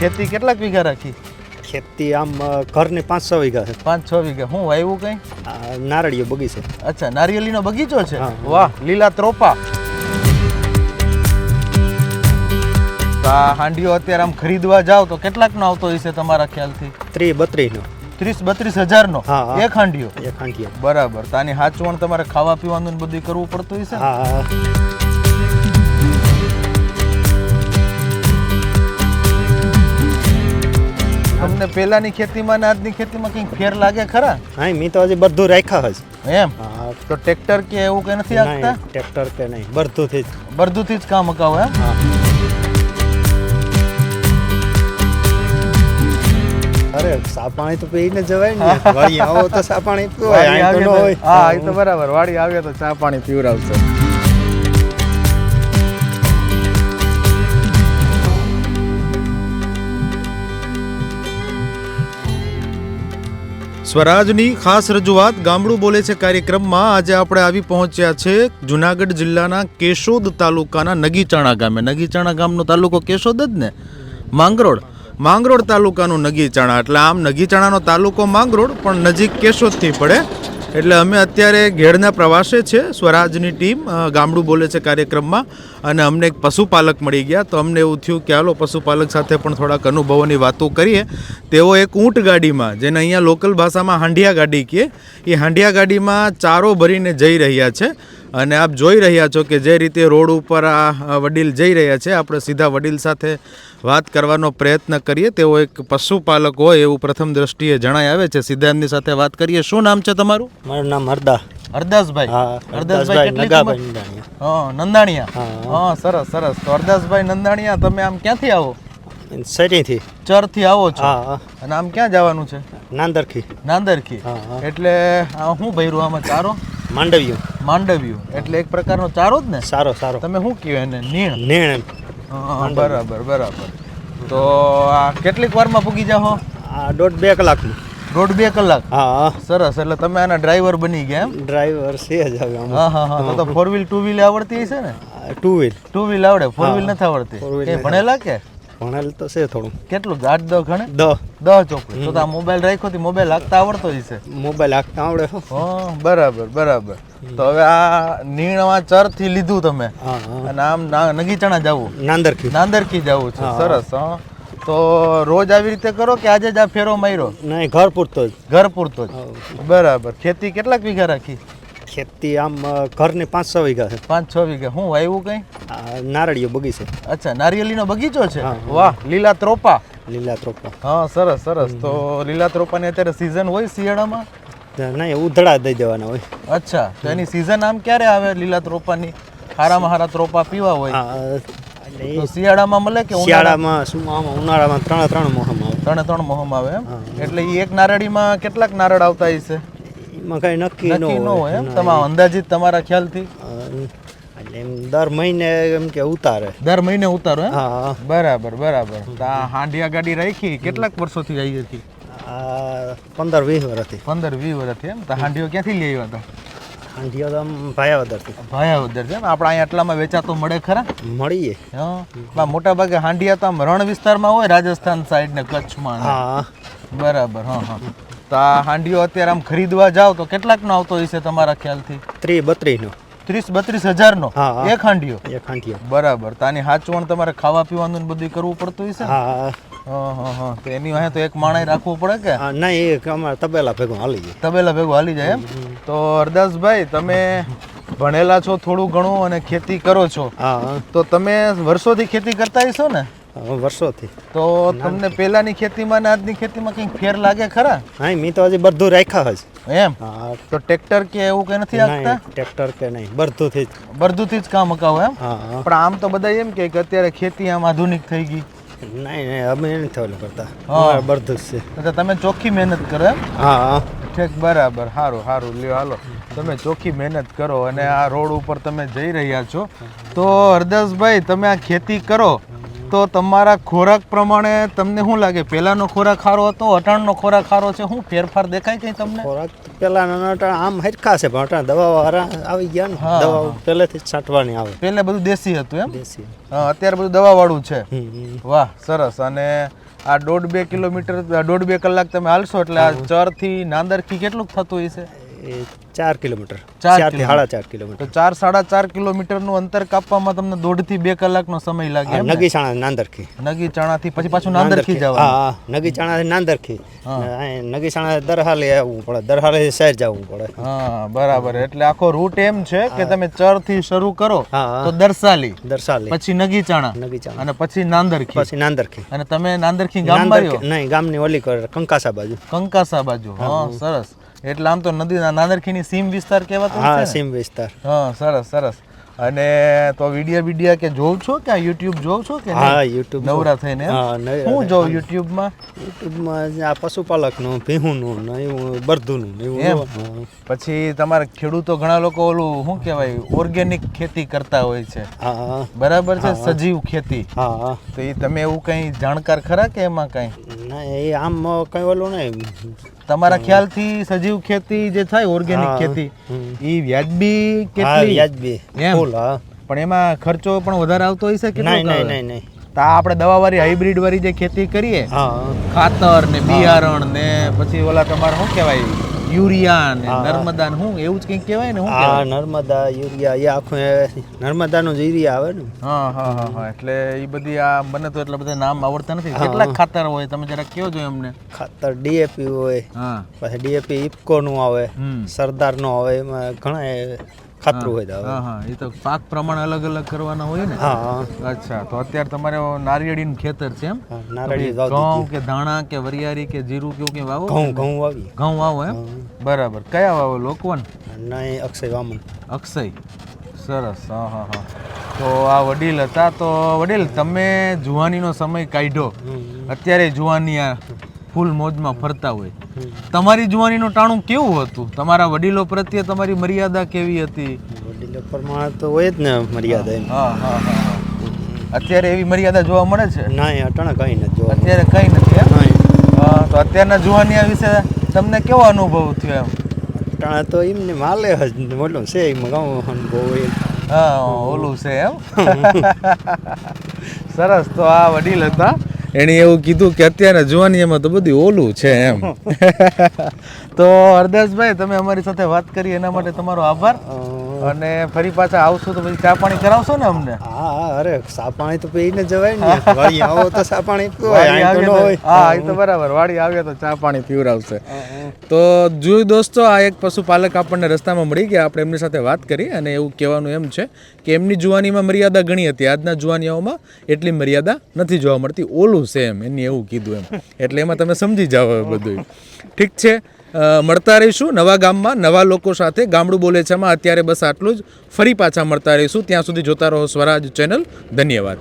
ખેતી કેટલાક વીઘા રાખી? ખેતી આમ ઘરની 5-6 વીઘા છે. 5-6 વીઘા. હું વાવ્યું કઈ? નારળીઓ બગીચો. અચ્છા, નારિયેળીનો બગીચો છે. હા. વાહ, લીલા ત્રોપા. તો આ હાંડીઓ અત્યારે આમ ખરીદવા જાવ તો કેટલાકનો આવતો હશે તમારા ખ્યાલથી? 30-32 નો. 30-32 હજારનો હા. એક હાંડીઓ? એક હાંડીઓ. બરાબર. તો આની હાચવણ તમારે ખાવા પીવાનું બધું કરવું પડતું હશે? હા. તમને પહેલાની ખેતીમાં ને આજની ખેતીમાં કંઈક ફેર લાગે ખરા? હા, મેં તો હજી બધું રાખ્યા છે. એમ? તો ટ્રેક્ટર કે એવું કઈ નથી આપતા? ટ્રેક્ટર કે નહીં, બધુંથી જ કામ અકાવો એમ? અરે સા પાણી તો પીને જવાય ને. વાડી આવો તો સા પાણી પીવાય. હા, એ તો બરાબર. વાડી આવે તો ચા પાણી પીવડાવશે. સ્વરાજની ખાસ રજૂઆત ગામડું બોલે છે કાર્યક્રમમાં આજે આપણે આવી પહોંચ્યા છે જુનાગઢ જિલ્લાના કેશોદ તાલુકાના નગીચાણા ગામે. નગીચાણા ગામનો તાલુકો કેશોદ જ ને? માંગરોળ તાલુકાનું નગીચાણા. એટલે આમ નગીચાણાનો તાલુકો માંગરોળ પણ નજીક કેશોદથી પડે. એટલે અમે અત્યારે ઘેડના પ્રવાસે છે સ્વરાજની ટીમ ગામડું બોલે છે કાર્યક્રમમાં, અને અમને એક પશુપાલક મળી ગયા. તો અમને એવું થયું કે હાલો પશુપાલક સાથે પણ થોડાક અનુભવોની વાતો કરીએ. તેઓ એક ઊંટ ગાડીમાં, જેને અહીંયા લોકલ ભાષામાં હાંડિયા ગાડી કહે, એ હાંડિયા ગાડીમાં ચારો ભરીને જઈ રહ્યા છે. અને આપ જોઈ રહ્યા છો કે જે રીતે રોડ ઉપર આ વડીલ જઈ રહ્યા છે, આપણે સીધા વડીલ સાથે વાત કરવાનો પ્રયત્ન કરીએ. તેઓ એક પશુપાલક હોય એવું પ્રથમ દ્રષ્ટિએ જણાય આવે છે. સીધા એમની સાથે વાત કરીએ. શું નામ છે તમારું? મારું નામ હરદાસભાઈ. હરદાસભાઈ નંદાણીયા. હા, સરસ સરસ. તો હરદાસભાઈ નંદાણીયા, તમે આમ ક્યાંથી આવો? સરીથી. ચરથી આવો છો? અને આમ ક્યાં જવાનું છે? નાંદરખી. એટલે શું ભર્યું આમાં? ચારો? માંડવ્યું. એટલે એક પ્રકારનો ચારો જ ને? સારો. તમે શું કહો એને? નીણ. બરાબર. તો આ કેટલીક વારમાં પૂગી જાઓ? 1.5-2 કલાકમાં. 1.5-2 કલાક? હા. સરસ. એટલે તમે આના ડ્રાઈવર બની ગયા એમ? ડ્રાઈવર છે જ હવે. હા. તો 4 વ્હીલ 2 વ્હીલ આવડતી હશે ને? 2 વ્હીલ આવડે, 4 વ્હીલ નથી આવડતી? એ ભણેલા કે? ભણેલ તો છે થોડું. કેટલું? 8-10 ગણે? 10 ચોપડી. તો આ મોબાઈલ રાખ્યો તો મોબાઈલ હાંકતા આવડતો હશે? મોબાઈલ હાંકતા આવડે. બરાબર. તો હવે આ નીણમાં ચરથી લીધું તમે, અને આમ નગીચાણા જવું? નાંદરખી જવું છે. સરસ. તો રોજ આવી રીતે કરો કે આજે જ આ ફેરો માર્યો? નહીં, ઘર પૂરતો જ. બરાબર. ખેતી કેટલાક વીઘા રાખી? ખેતી આમ ઘરની 5-6 વીઘા છે. 5-6 વીઘા. હું વાવ્યું કઈ? નારળીઓ બગીચો. અચ્છા, નારિયેળીનો બગીચો છે. વાહ, લીલા ત્રોપા. હા, સરસ. તો લીલા ત્રોપાની અત્યારે સીઝન હોય શિયાળામાં? નહીં, ઉધડા દઈ દેવાના હોય. અચ્છા, તો એની સીઝન આમ ક્યારે આવે લીલા ત્રોપાની? હારા ત્રોપા પીવા હોય તો શિયાળામાં મળે કે ઉનાળામાં? ત્રણ મોહમ આવે એમ? એટલે એ એક નારળીમાં કેટલાક નારળ આવતા હશે? એમાં કઈ નક્કી ન હોય એમ? તમારા અંદાજિત તમારા ખ્યાલથી? દર મહિને એમ કે ઉતારે. દર મહિને ઉતારો એમ? બરાબર. તો આ હાંડિયા ગાડી રાખી કેટલાક વર્ષોથી આવી હતી? 15-20 વર્ષથી. 15-20 વર્ષથી એમ? તો હાંડીઓ ક્યાંથી લઈ આવ્યા હતા? હાંડીઓ તો ભાયાવદરથી. એમ? આપણા અહીંયા આટલામાં વેચાતો મળે ખરા? મળીએ. મોટા ભાગે હાંડિયા તો આમ રણ વિસ્તારમાં હોય, રાજસ્થાન સાઈડ ને કચ્છમાં. બરાબર. તો આ હાંડીઓ અત્યારે આમ ખરીદવા જાવ તો કેટલાકનો આવતો હશે તમારા ખ્યાલથી? 30-32 નો. 30-32 હજારનો એક હાંડીઓ? બરાબર. તો આની હાચવણ તમારે ખાવા પીવાનું બધું કરવું પડતું હશે? તો એની વાહે તો એક માણસ રાખવું પડે કે? નહીં, અમારે તબેલા ભેગું હાલી જાય એમ? તો હરદાસભાઈ, તમે ભણેલા છો થોડું ઘણું અને ખેતી કરો છો, તો તમે વર્ષોથી ખેતી કરતા હશો ને? વર્ષોથી. તો તમને પહેલાની ખેતીમાં ને આજની ખેતીમાં કંઈક ફેર લાગે ખરા? હા, મેં તો હજી બધું રાખ્યા છે. એમ? તો ટ્રેક્ટર કે એવું કઈ નથી આપતા? ટ્રેક્ટર કે નહીં, બધુંથી જ કામ અકાવો એમ? પણ આમ તો બધા એમ કે અત્યારે ખેતી આમ આધુનિક થઈ ગઈ. નહીં, અમે નથી ઓલું કરતા. બધું જ છે. તમે ચોખ્ખી મહેનત કરો એમ? ઠીક, બરાબર. સારું લ્યો, હાલો. તમે ચોખ્ખી મહેનત કરો અને આ રોડ ઉપર તમે જઈ રહ્યા છો. તો હરદાસભાઈ, તમે આ ખેતી કરો તો તમારા ખોરાક પ્રમાણે તમને શું લાગે? પહેલાનો ખોરાક સારો હતો, અટાણનો ખોરાક સારો છે? શું ફેરફાર દેખાય કઈ તમને? ખોરાક પહેલાના અટાણ આમ હરખા છે, પણ અટાણ દવાઓ આવી ગયા ને. દવાઓ પહેલેથી જ છાંટવાની આવે. પહેલે બધું દેશી હતું એમ? દેશી. અત્યારે બધું દવા વાળું છે. વાહ, સરસ. અને આ 1.5-2 કિલોમીટર 1.5-2 કલાક તમે હાલશો એટલે આ ચરથી નાંદરથી કેટલું થતું હશે? એ 4 કિલોમીટર, 4 4 થી 4.5 કિલોમીટર. તો 4-4.5 કિલોમીટરનું અંતર કાપવામાં તમને 1.5 થી 2 કલાકનો સમય લાગે એમ ને? નગીચાણા નાંદરખી. નગીચાણાથી પછી પાછું નાંદરખી જવાનું. હા, નગીચાણાથી નાંદરખી. નગીચાણા દરહાલે આવવું પડે, દરહાલે શહેર જવું પડે. હા બરાબર. એટલે આખો રૂટ એમ છે કે તમે ચરથી શરૂ કરો હા. તો દરસાલી, દરસાલી, પછી નગીચાણા નગીચાણા, અને પછી નાંદરખી, પછી નાંદરખી. અને તમે નાંદરખી ગામમાં રહ્યો? નહીં, ગામની ઓલી કંકાસા બાજુ. કંકાસા બાજુ. હા સરસ. એટલે આમ તો નદી નાંદરખીની સીમ વિસ્તાર કહેવાતો હા, છે ને? સીમ વિસ્તાર. હા સરસ સરસ. અને તો વિડિયા કે જોવ છો કે યુટ્યુબ જોવ છો કે નહીં? હા, યુટ્યુબ નવરા થઈને એમ? હા, હું જોઉં યુટ્યુબમાં? યુટ્યુબમાં આ પશુપાલકનું, ભીહુંનું ને એવું બરધુંનું ને એમ? એવું. હા. પછી તમારા ખેડૂતો ઘણા લોકો ઓલું શું કહેવાય ઓર્ગેનિક ખેતી કરતા હોય છે, હા, બરાબર છે, સજીવ ખેતી. હા. તો એ તમે એવું કંઈ જાણકાર ખરા કે એમાં કંઈ? ના, એ આમ કઈ ઓલું નહીં. તમારા ખ્યાલથી સજીવ ખેતી જે થાય ઓર્ગેનિક હા. ખેતી એ વ્યાજબી હા, કેટલી? વ્યાજબી. એમ? ફૂલ. હા. પણ એમાં ખર્ચો પણ વધારે આવતો હોય છે કે નહીં, નહીં, નહીં, નહીં. તો આ આપણે દવાવાળી હાઇબ્રિડ વાળી જે ખેતી કરીએ, હા, ખાતર ને બિયારણ ને પછી ઓલા તમારે શું કહેવાય યુરિયા ને હા. નર્મદા ને શું એવું જ કંઈક કહેવાય ને? શું હા, કહેવાય? નર્મદા, યુરિયા, એ આખું નર્મદાનું જ યુરિયા આવે ને. હા હા હા હા. એટલે એ બધી આ મને તો એટલા બધા નામ આવડતા નથી. કેટલાક ખાતર હોય તમે જરા કયો છો અમને? ખાતર ડીએપી હોય, હા. પછી ડીએપી ઇફકોનું આવે, હમ. સરદારનો આવે, એમાં ઘણા ખાતરું હોય તો આવે. હા હા. એ તો પાક પ્રમાણે અલગ અલગ કરવાના હોય ને? હા, અચ્છા. તો અત્યારે તમારે નારિયેળીનું ખેતર છે એમ? હા, નારળી તો વાવી ઘઉં દીધી. કે ધાણા કે વરિયાળી કે જીરું કેવું કંઈ વાવો? ઘઉં વાવી. ઘઉં વાવો એમ? બરાબર. કયા વાવો? લોકવન? નહીં, અક્ષય વામન. અક્ષય. સરસ. હા હા હા. તો આ વડીલ હતા. તો વડીલ તમે જુવાનીનો સમય કાઢ્યો, અત્યારે જુવાની આ ફૂલ મોજમાં ફરતા હોય, તમારી જુવાનીનું ટાણું કેવું હતું? તમારા વડીલો પ્રત્યે તમારી મર્યાદા કેવી હતી? વડીલો પ્રમાણે તો હોય જ ને મર્યાદા એમ. હા હા હા. અત્યારે એવી મર્યાદા જોવા મળે છે? નહીં, અટાણે કંઈ નથી જોવા. અત્યારે કંઈ નથી એમ? નહીં. હા. તો અત્યારના જુવાનિયા વિશે તમને કેવો અનુભવ થયો એમ? અટાણે તો એમને માલે જ મોટું છે, એમાં ઘઉં અનુભવ હોય. હા ઓલું છે એમ? સરસ. તો આ વડીલ હતા, એણે એવું કીધું કે અત્યારે જુવાનીમાં તો બધું ઓલું છે એમ. તો હરદાસભાઈ તમે અમારી સાથે વાત કરી એના માટે તમારો આભાર. અને ફરી પાછા આવશું તો પછી ચા પાણી કરાવશો ને અમને? હા, હા, અરે ચા પાણી તો પીને જવાય ને. વાડી આવો તો ચા પાણી પીવાય, વાડી અહીં તો ન આવીએ હોય. તો- હા એ તો બરાબર. વાડી આવ્યા તો ચા પાણી પીવડાવશે. તો જોયું દોસ્તો, આ એક પશુપાલક આપણને રસ્તામાં મળી ગયા. આપણે એમની સાથે વાત કરી અને એવું કહેવાનું એમ છે કે એમની જુવાનીમાં મર્યાદા ઘણી હતી, આજના જુવાનિયાઓમાં એટલી મર્યાદા નથી જોવા મળતી, ઓલું છે એમ, એની એવું કીધું એમ. એટલે એમાં તમે સમજી જાઓ હવે બધું. ઠીક છે. મળતા રહીશું નવા ગામમાં નવા લોકો સાથે. ગામડું બોલે છે માં અત્યારે બસ આટલું જ. ફરી પાછા મળતા રહીશું. ત્યાં સુધી જોતા રહો સ્વરાજ ચેનલ. ધન્યવાદ.